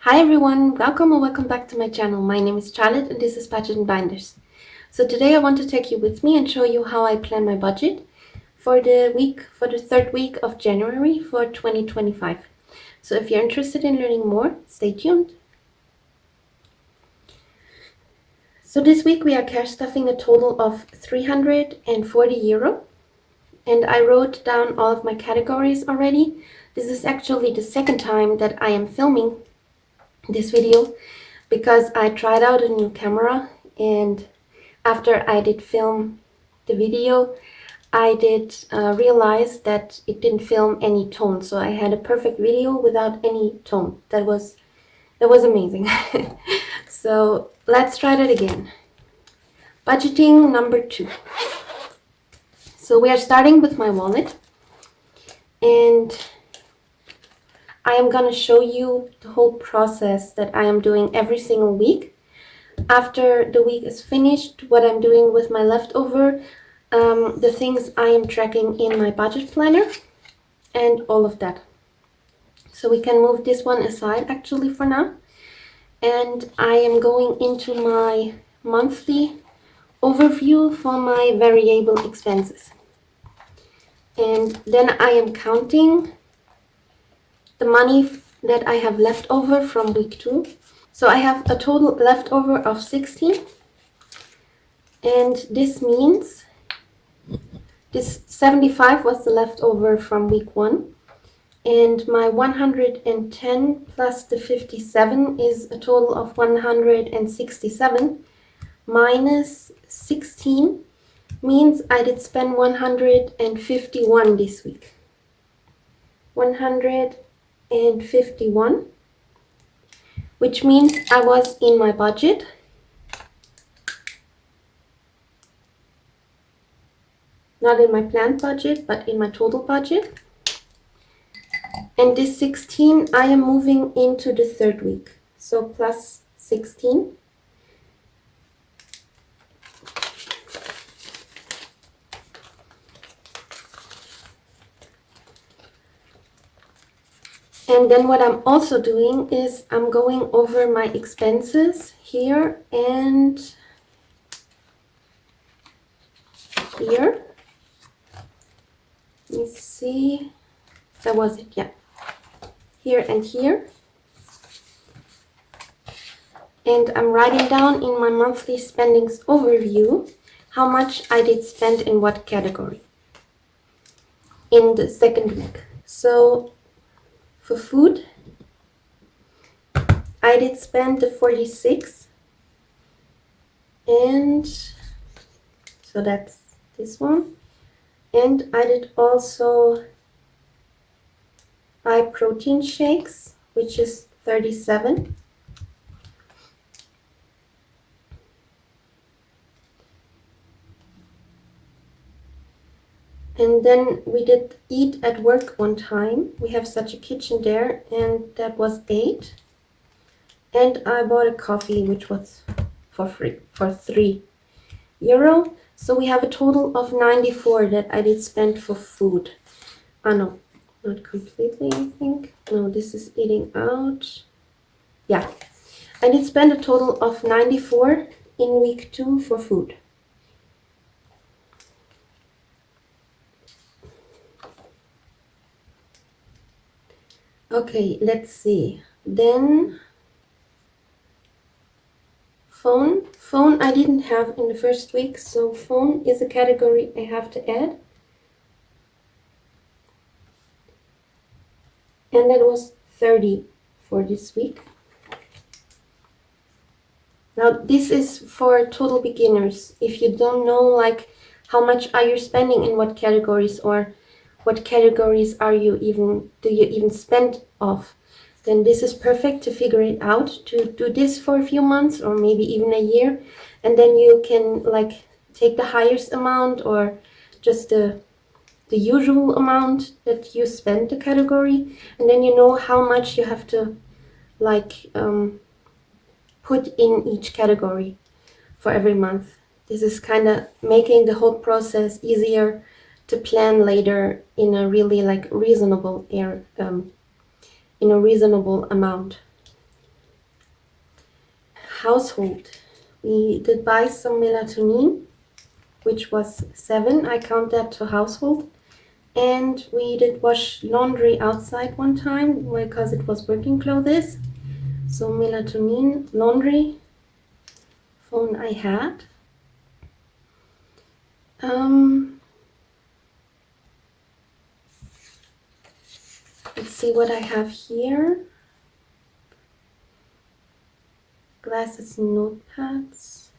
Hi everyone, welcome or welcome back to my channel. My name is Charlotte and this is Budget and Binders. So today I want to take you with me and show you how I plan my budget for the third week of January for 2025. So if you're interested in learning more, stay tuned. So this week we are cash stuffing a total of 340 euro, and I wrote down all of my categories already. This is actually the second time that I am filming this video because I tried out a new camera, and after I did film the video I did realize that it didn't film any tone, so I had a perfect video without any tone. That was amazing. So let's try that again. Budgeting number 2. So we are starting with my wallet, and I am gonna show you the whole process that I am doing every single week. After the week is finished, what I'm doing with my leftover, the things I am tracking in my budget planner, and all of that. So we can move this one aside actually for now. And I am going into my monthly overview for my variable expenses. And then I am counting the money that I have left over from week 2. So I have a total leftover of 16. And this means this 75 was the leftover from week 1. And my 110 plus the 57 is a total of 167. Minus 16 means I did spend 151 this week. 151, which means I was in my budget. Not in my planned budget, but in my total budget. And this 16, I am moving into the third week. So plus 16. And then what I'm also doing is I'm going over my expenses here and here. Let me see. That was it, yeah. Here and here. And I'm writing down in my monthly spendings overview how much I did spend in what category in the second week. So for food, I did spend the 46, and so that's this one. And I did also buy protein shakes, which is 37. And then we did eat at work one time. We have such a kitchen there, and that was 8. And I bought a coffee, which was for free, for 3 euro. So we have a total of 94 that I did spend for food. Oh no, not completely, I think. No, this is eating out. Yeah, I did spend a total of 94 in week 2 for food. Okay, let's see. Then phone I didn't have in the first week, so phone is a category I have to add. And that was 30 for this week. Now this is for total beginners. If you don't know like how much are you spending in what categories, or what categories do you even spend of, then this is perfect to figure it out, to do this for a few months or maybe even a year, and then you can like take the highest amount or just the usual amount that you spend the category, and then you know how much you have to like put in each category for every month. This is kind of making the whole process easier to plan later in a really like reasonable in a reasonable amount. household, we did buy some melatonin, which was 7. I count that to household. And we did wash laundry outside one time because it was working clothes. So melatonin, laundry, phone I had. Let's see what I have here. Glasses and notepads.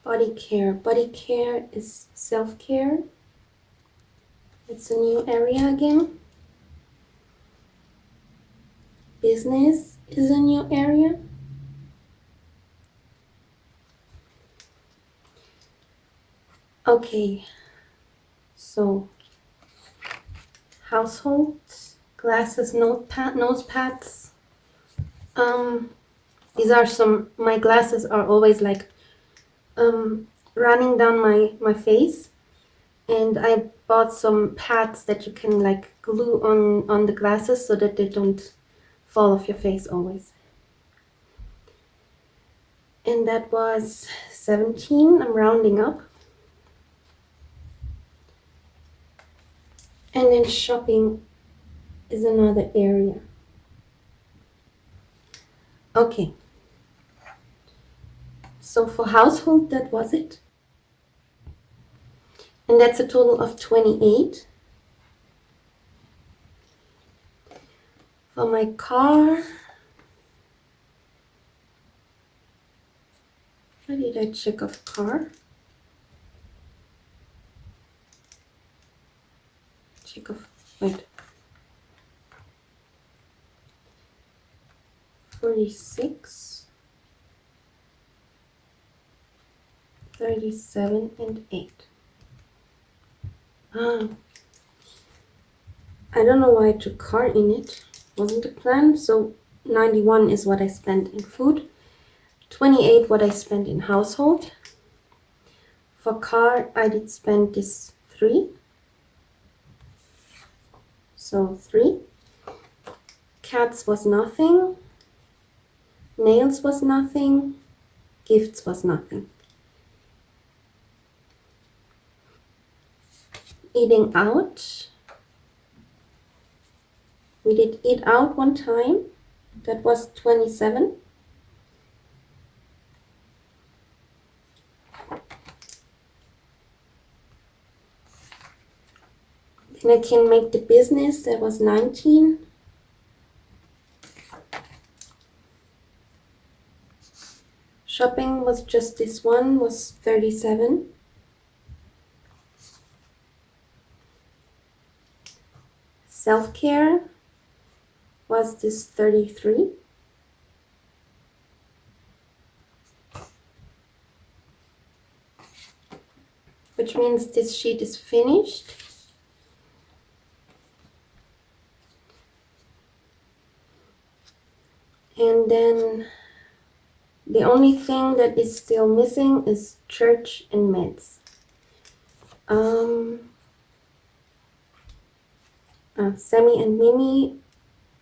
Body care. Body care is self-care. It's a new area again. Business is a new area. Okay, so household, glasses, notepads. These are some, my glasses are always like running down my face, and I bought some pads that you can like glue on the glasses so that they don't fall off your face always. And that was 17, I'm rounding up. And then shopping is another area. Okay. So for household, that was it. And that's a total of 28. For my car, where did I check off car? Check off, wait. 46, 37, and 8. I don't know why I took car in it. Wasn't the plan. So 91 is what I spent in food. 28 what I spent in household. For car, I did spend this 3. So 3. Cats was nothing. Nails was nothing. Gifts was nothing. Eating out. We did eat out one time. That was 27. Then I can make the business. That was 19. Shopping was just this one, was 37. Self-care was this 33. Which means this sheet is finished. And then the only thing that is still missing is church and meds. Sammy and Mimi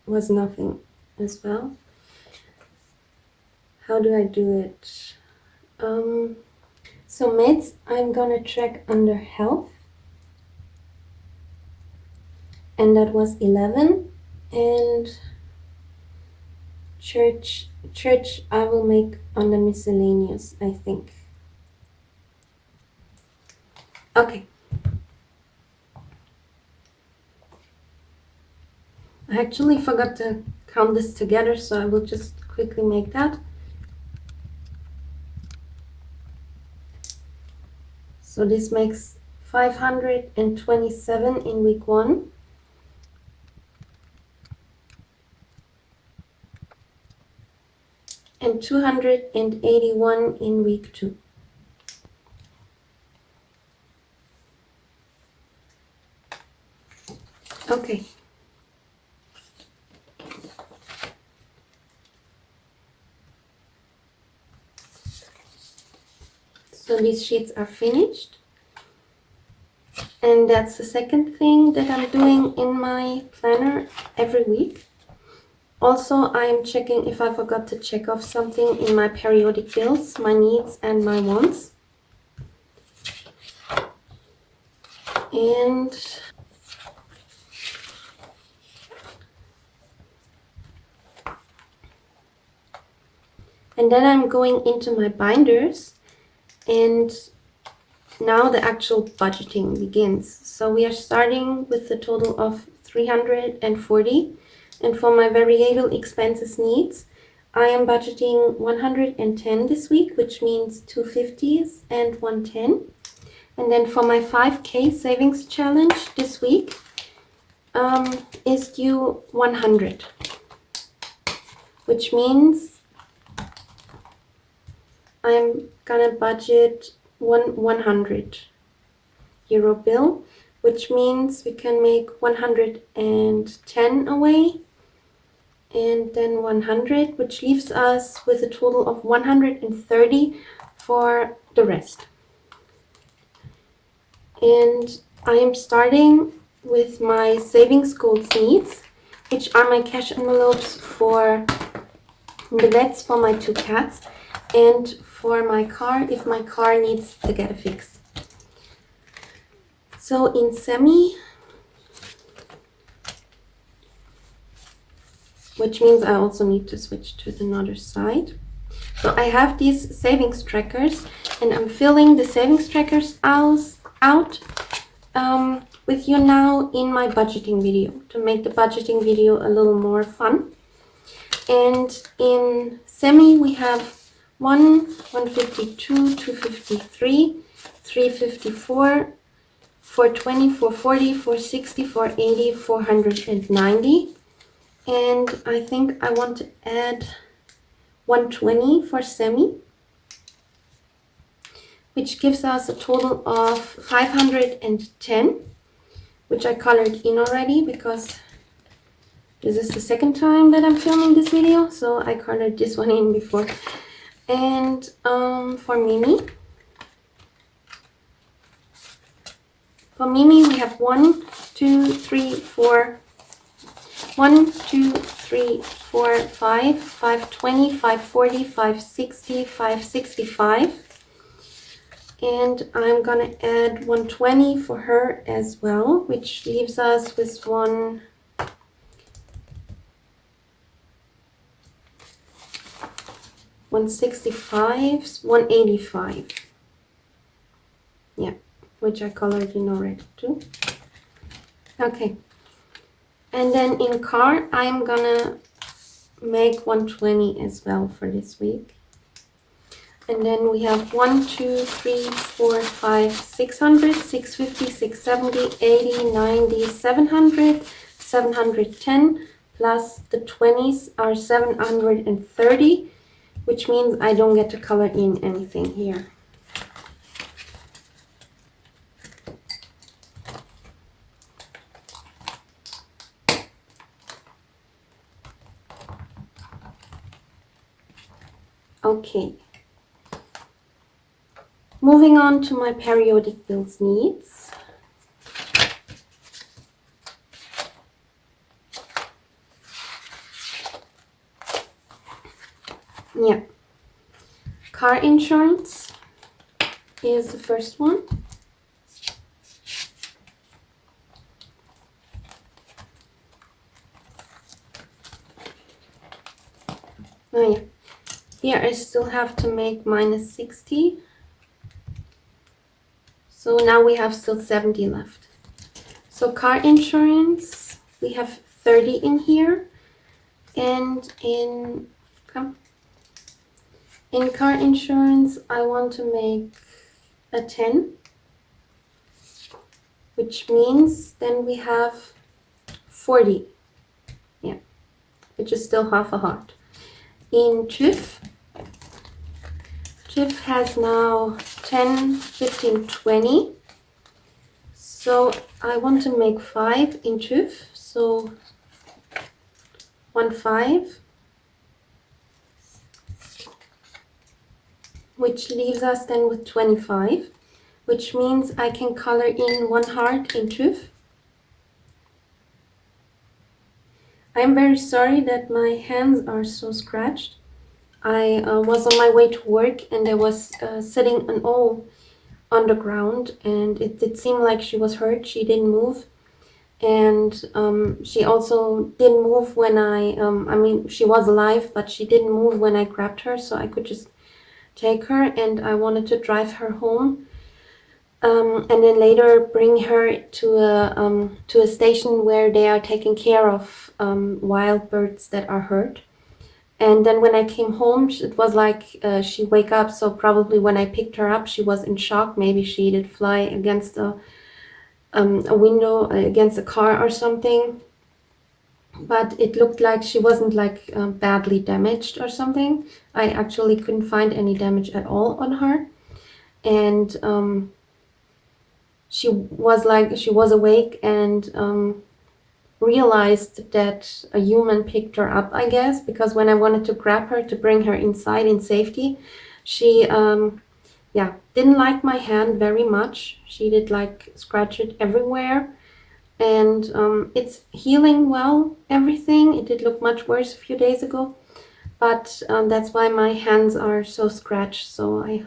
was nothing as well. How do I do it? So meds, I'm gonna check under health. And that was 11. And church I will make under miscellaneous, I think. Okay. I actually forgot to count this together, so I will just quickly make that. So this makes 527 in week 1. And 281 in week 2. Okay. So these sheets are finished. And that's the second thing that I'm doing in my planner every week. Also, I'm checking if I forgot to check off something in my periodic bills, my needs and my wants. And then I'm going into my binders, and now the actual budgeting begins. So we are starting with a total of 340, and for my variable expenses needs, I am budgeting 110 this week, which means 250s and 110. And then for my 5K savings challenge this week is due 100, which means I'm gonna budget 100 euro bill, which means we can make 110 away and then 100, which leaves us with a total of 130 for the rest. And I am starting with my savings goals needs, which are my cash envelopes for the vets for my 2 cats and for my car if my car needs to get a fix. So in semi, which means I also need to switch to another side. So I have these savings trackers, and I'm filling the savings trackers out with you now in my budgeting video to make the budgeting video a little more fun. And in semi we have 152, 253, 354, 420, 440, 460, 480, 490. And I think I want to add 120 for semi, which gives us a total of 510, which I colored in already because this is the second time that I'm filming this video, so I colored this one in before. And for Mimi we have 1, 2, 3, 4, 1, 2, 3, 4, 5, 520, 540, 560, 565. And I'm gonna add 120 for her as well, which leaves us with 165, 185. Yeah, which I colored in already too. Okay. And then in car, I'm gonna make 120 as well for this week. And then we have 1, 2, 3, 4, 5, 600, 650, 670, 80, 90, 700, 710, plus the 20s are 730, which means I don't get to color in anything here. Okay. Moving on to my periodic bills needs. Yeah. Car insurance is the first one. Oh yeah. Here I still have to make minus 60. So now we have still 70 left. So car insurance, we have 30 in here. And in car insurance, I want to make a 10. Which means then we have 40. Yeah, which is still half a heart. In TÜV has now 10, 15, 20. So I want to make 5 in TÜV. So 1, 5. Which leaves us then with 25. which means I can color in one heart in TÜV. I'm very sorry that my hands are so scratched. I was on my way to work and there was sitting an owl on the ground, and it did seem like she was hurt. She didn't move, and she also didn't move when I mean, she was alive, but she didn't move when I grabbed her, so I could just take her, and I wanted to drive her home, and then later bring her to a station where they are taking care of wild birds that are hurt. And then when I came home, it was like she wake up. So probably when I picked her up, she was in shock. Maybe she did fly against a window, against a car or something. But it looked like she wasn't like badly damaged or something. I actually couldn't find any damage at all on her. And she was awake and realized that a human picked her up, I guess, because when I wanted to grab her to bring her inside in safety, she didn't like my hand very much. She did like scratch it everywhere, and it's healing well, everything. It did look much worse a few days ago, but that's why my hands are so scratched, so I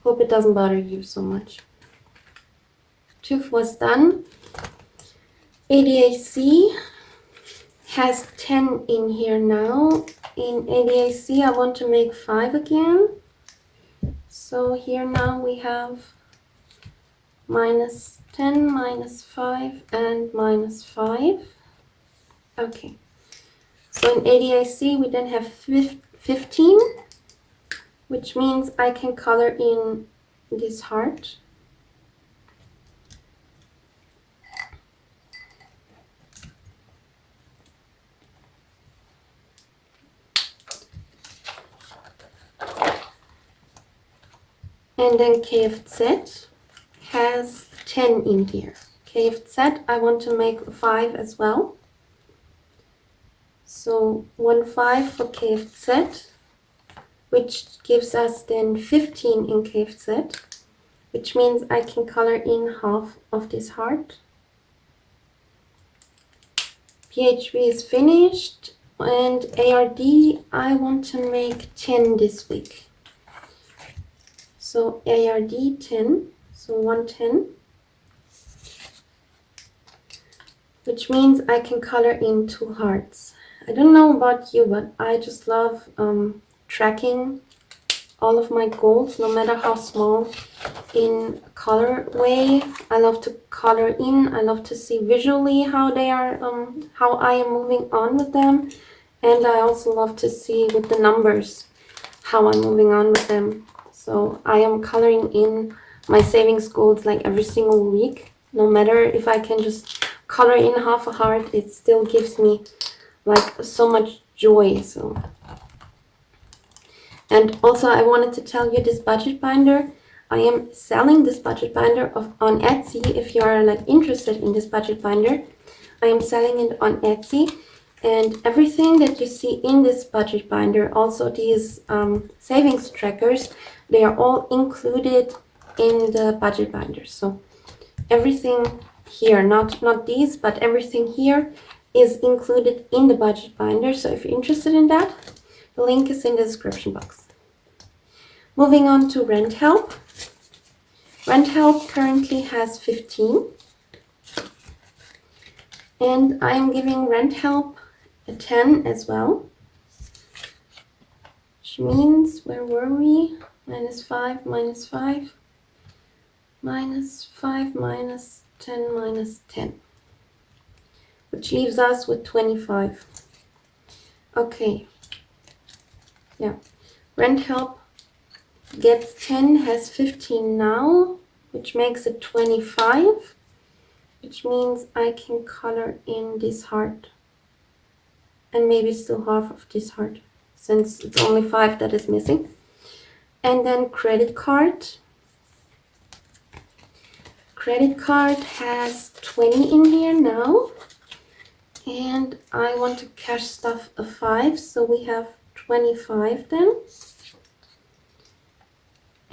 hope it doesn't bother you so much. TÜV was done. ADAC has 10 in here now. In ADAC, I want to make 5 again. So here now we have minus 10, minus 5, and minus 5. Okay. So in ADAC, we then have 15, which means I can color in this heart. And then KFZ has 10 in here. KFZ, I want to make 5 as well. So 1 5 for KFZ, which gives us then 15 in KFZ, which means I can color in half of this heart. PHV is finished, and ARD, I want to make 10 this week. So ARD 10, so 110, which means I can color in 2 hearts. I don't know about you, but I just love tracking all of my goals, no matter how small, in color way. I love to color in. I love to see visually how they are, how I am moving on with them, and I also love to see with the numbers how I'm moving on with them. So I am coloring in my savings goals like every single week. No matter if I can just color in half a heart, it still gives me like so much joy. So, and also I wanted to tell you this budget binder. I am selling this budget binder on Etsy. If you are like interested in this budget binder, I am selling it on Etsy. And everything that you see in this budget binder, also these savings trackers, they are all included in the budget binder. So everything here, not these, but everything here is included in the budget binder. So if you're interested in that, the link is in the description box. Moving on to Rent Help. Rent Help currently has 15. And I am giving Rent Help a 10 as well. Which means, where were we? Minus 5, minus 5, minus 5, minus 10, minus 10. Which leaves us with 25. Okay. Yeah. Rent Help gets 10, has 15 now, which makes it 25. Which means I can color in this heart. And maybe still half of this heart, since it's only 5 that is missing. And then credit card. Credit card has 20 in here now. And I want to cash stuff a 5, so we have 25 then.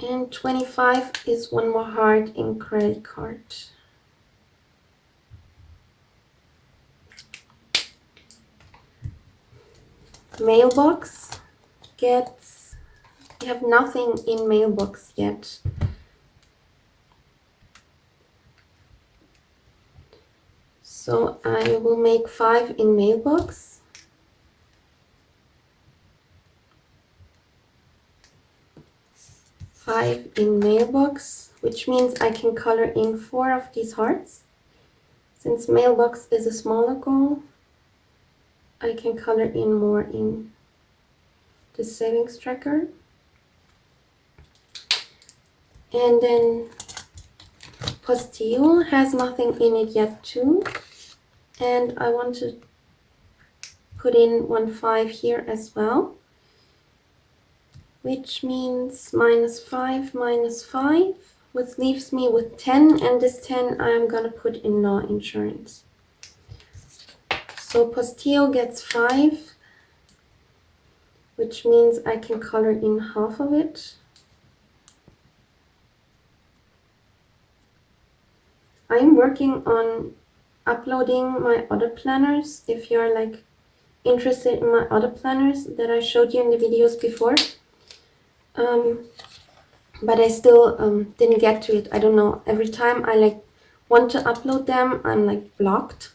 And 25 is one more heart in credit card. Mailbox gets, we have nothing in mailbox yet. So I will make 5 in mailbox. Five in mailbox, which means I can color in 4 of these hearts. Since mailbox is a smaller goal, I can color in more in the savings tracker. And then Postille has nothing in it yet too. And I want to put in 1 5 here as well, which means -5 -5, which leaves me with 10, and this 10 I'm gonna put in law insurance. So Postille gets 5, which means I can color in half of it. I'm working on uploading my other planners. If you're like interested in my other planners that I showed you in the videos before, but I still didn't get to it. I don't know, every time I like want to upload them, I'm like blocked.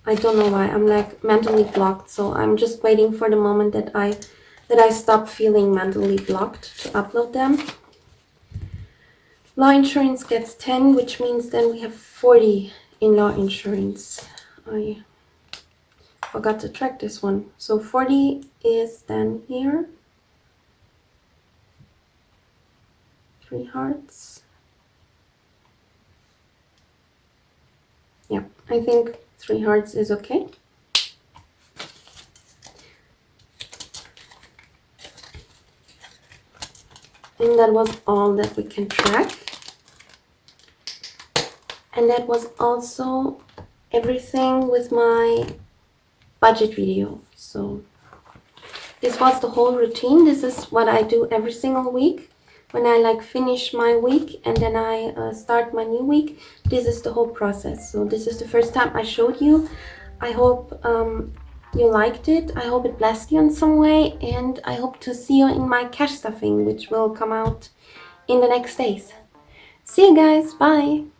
I don't know why. I'm like mentally blocked, so I'm just waiting for the moment that I stop feeling mentally blocked to upload them. Law insurance gets 10, which means then we have 40 in law insurance. I forgot to track this one. So 40 is then here. 3 hearts. Yeah, I think 3 hearts is okay. And that was all that we can track. And that was also everything with my budget video. So this was the whole routine. This is what I do every single week. When I like finish my week and then I start my new week, this is the whole process. So this is the first time I showed you. I hope you liked it. I hope it blessed you in some way, and I hope to see you in my cash stuffing, which will come out in the next days. See you guys, bye!